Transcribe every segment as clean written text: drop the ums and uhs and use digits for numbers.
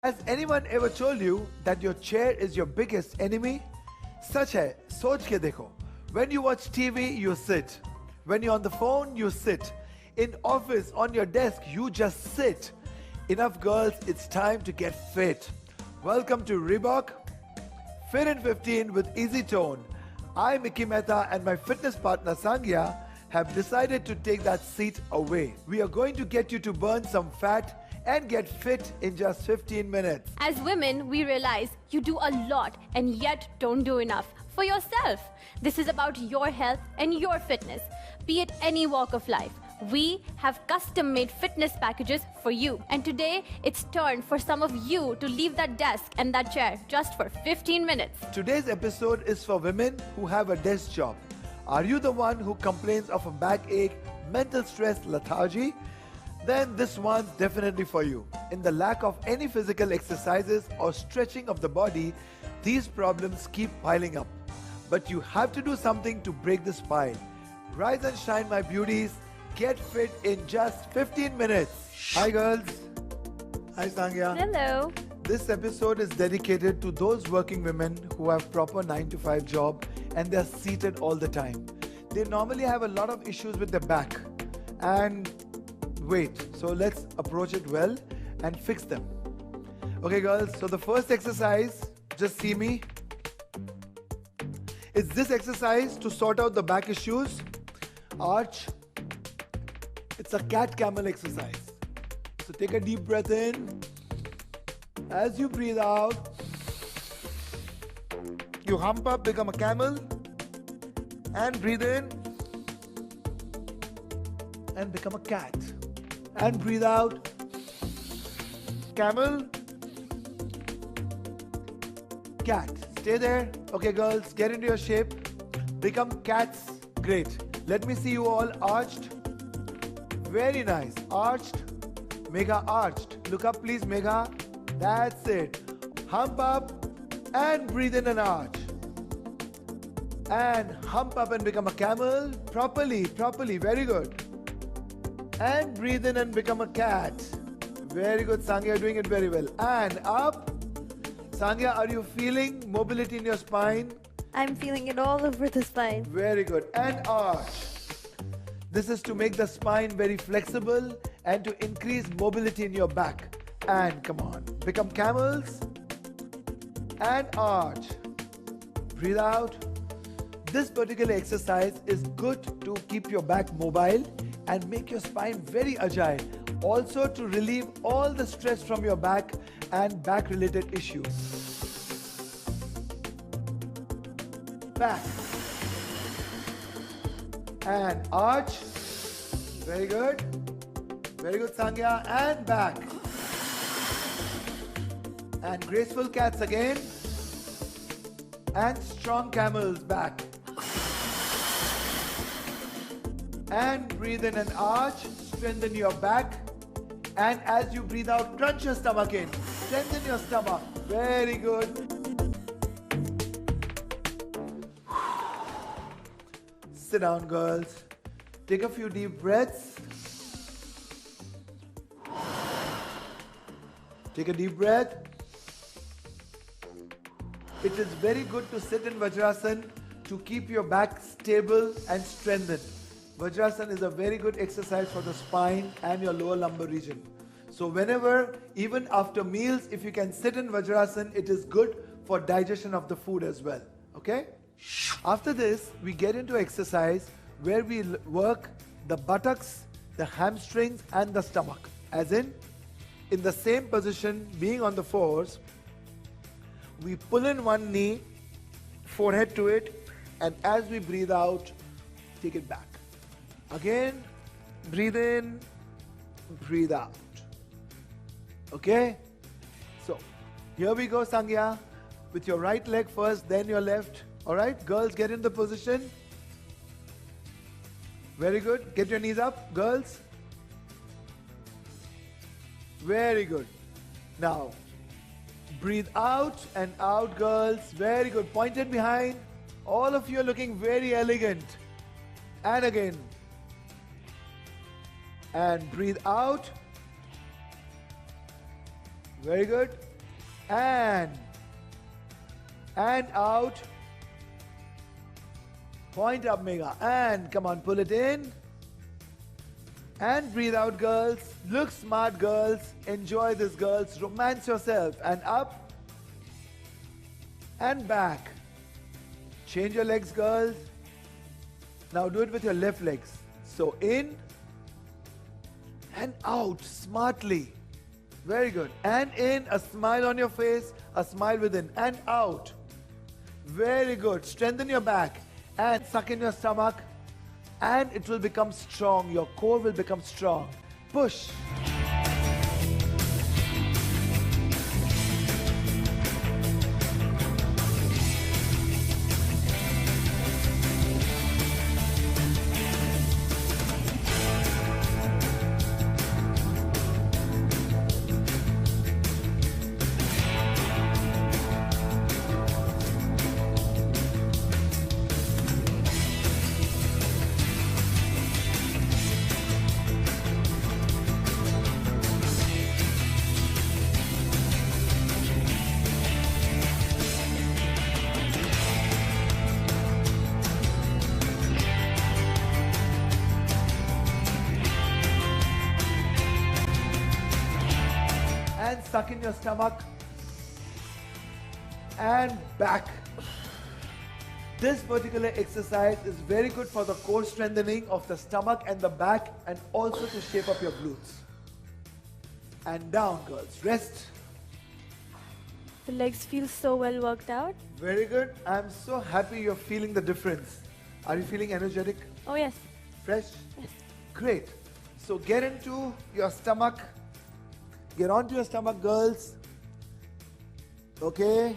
Has anyone ever told you that your chair is your biggest enemy? सच है, सोच के देखो. When you watch TV, you sit. When you're on the phone, you sit. In office, on your desk, you just sit. Enough girls, it's time to get fit. Welcome to Reebok Fit in 15 with Easy Tone. I, Mickey Mehta, and my fitness partner Sangya have decided to take that seat away. We are going to get you to burn some fat and get fit in just 15 minutes. As women, we realize you do a lot and yet don't do enough for yourself. This is about your health and your fitness, be it any walk of life. We have custom-made fitness packages for you. And today, it's turn for some of you to leave that desk and that chair just for 15 minutes. Today's episode is for women who have a desk job. Are you the one who complains of a backache, mental stress, lethargy? Then this one's definitely for you. In the lack of any physical exercises or stretching of the body, these problems keep piling up. But you have to do something to break this pile. Rise and shine, my beauties. Get fit in just 15 minutes. Hi girls. Hi Sangya. Hello. This episode is dedicated to those working women who have proper 9-to-5 job and they're seated all the time. They normally have a lot of issues with their back and weight. So let's approach it well and fix them. Okay girls, so the first exercise, just see me. It's this exercise to sort out the back issues. Arch. It's a cat-camel exercise. So take a deep breath in. As you breathe out, you hump up, become a camel, and breathe in and become a cat. And breathe out, camel, cat. Stay there. Okay girls, get into your shape. Become cats. Great. Let me see you all arched. Very nice. Arched. Mega arched. Look up please, Mega. That's it. Hump up and breathe in and arch. And hump up and become a camel. Properly. Very good. And breathe in and become a cat. Very good, Sangya. You're doing it very well. And up. Sangya, are you feeling mobility in your spine? I'm feeling it all over the spine. Very good. And arch. This is to make the spine very flexible and to increase mobility in your back. And come on, become camels and arch. Breathe out. This particular exercise is good to keep your back mobile and make your spine very agile. Also to relieve all the stress from your back and back related issues. Back. And arch. Very good. Very good, Sangya. And back. And graceful cats again. And strong camels back. And breathe in and arch. Strengthen your back. And as you breathe out, crunch your stomach in. Strengthen your stomach. Very good. Sit down, girls. Take a few deep breaths. Take a deep breath. It is very good to sit in Vajrasan to keep your back stable and strengthened. Vajrasan is a very good exercise for the spine and your lower lumbar region. So whenever, even after meals, if you can sit in Vajrasan, it is good for digestion of the food as well. Okay? After this, we get into exercise where we work the buttocks, the hamstrings and the stomach. As in the same position, being on the fours, we pull in one knee, forehead to it, and as we breathe out, take it back. Again, breathe in, breathe out. Okay? So, here we go, Sangya. With your right leg first, then your left. Alright, girls, get in the position. Very good. Get your knees up, girls. Very good. Now, breathe out and out, girls. Very good. Pointed behind. All of you are looking very elegant. And again. And breathe out. Very good. and out. Point up, Megha, and come on, pull it in. And breathe out, girls. Look smart, girls. Enjoy this, girls. Romance yourself. And up. And back. Change your legs, girls. Now do it with your left legs. So in. And out, smartly. Very good. And in, a smile on your face. A smile within. And out. Very good. Strengthen your back. And suck in your stomach. And it will become strong. Your core will become strong. Push. And suck in your stomach. And back. This particular exercise is very good for the core strengthening of the stomach and the back, and also to shape up your glutes. And down, girls. Rest. The legs feel so well worked out. Very good. I'm so happy you're feeling the difference. Are you feeling energetic? Oh, yes. Fresh? Yes. Great. So get into your stomach. Get onto your stomach, girls. Okay.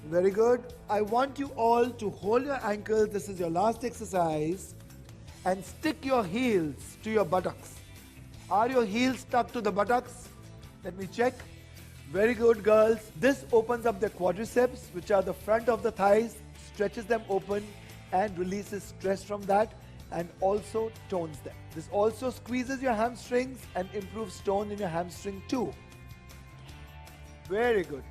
Very good. I want you all to hold your ankles. This is your last exercise. And stick your heels to your buttocks. Are your heels stuck to the buttocks? Let me check. Very good, girls. This opens up the quadriceps, which are the front of the thighs, stretches them open and releases stress from that, and also tones them. This also squeezes your hamstrings and improves tone in your hamstring too. Very good.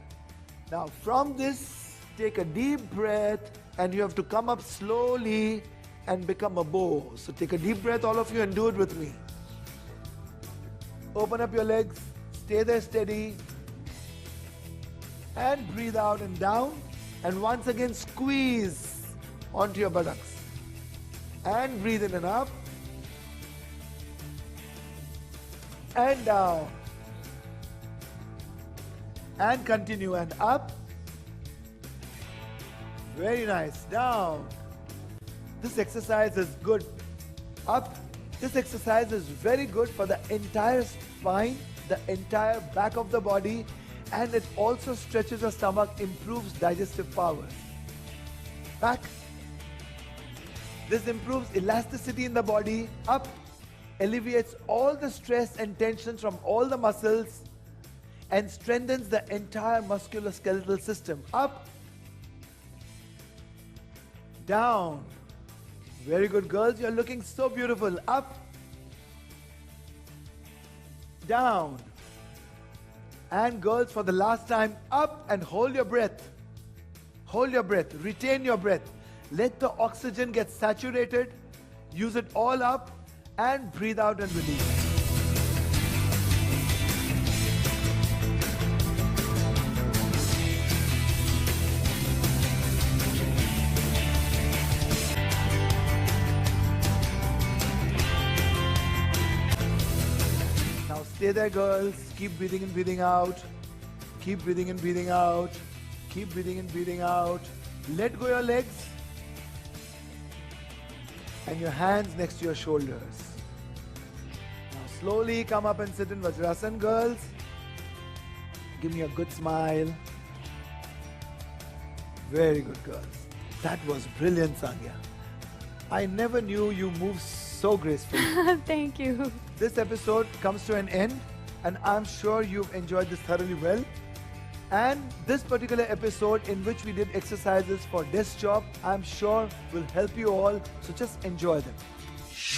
Now from this, take a deep breath, and you have to come up slowly and become a bow. So take a deep breath, all of you, and do it with me. Open up your legs, stay there steady, and breathe out and down. And once again, squeeze onto your buttocks. And breathe in and up. And down. And continue and up. Very nice. Down. This exercise is good. Up. This exercise is very good for the entire spine, the entire back of the body, and it also stretches the stomach, improves digestive powers. Back. This improves elasticity in the body. Up. Alleviates all the stress and tensions from all the muscles and strengthens the entire musculoskeletal system. Up. Down. Very good, girls. You're looking so beautiful. Up. Down. And girls, for the last time, up and hold your breath. Hold your breath. Retain your breath. Let the oxygen get saturated. Use it all up and breathe out and release. Now stay there, girls. Keep breathing in, breathing out. Keep breathing in, breathing out. Keep breathing in, breathing out. Let go your legs. And your hands next to your shoulders. Now slowly come up and sit in Vajrasana, girls. Give me a good smile. Very good, girls. That was brilliant, Sangya. I never knew you moved so gracefully. Thank you. This episode comes to an end, and I'm sure you've enjoyed this thoroughly well. And this particular episode, in which we did exercises for desk job, I'm sure will help you all, so just enjoy them.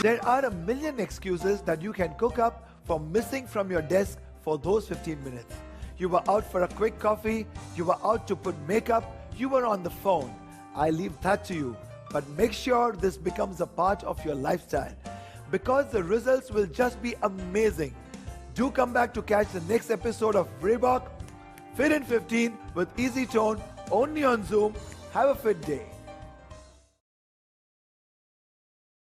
There are a million excuses that you can cook up for missing from your desk for those 15 minutes. you were out for a quick coffee, you were out to put makeup, you were on the phone. I leave that to you. But make sure this becomes a part of your lifestyle, because the results will just be amazing. Do come back to catch the next episode of Reebok Fit in 15 with Easy Tone only on Zoom. Have a fit day.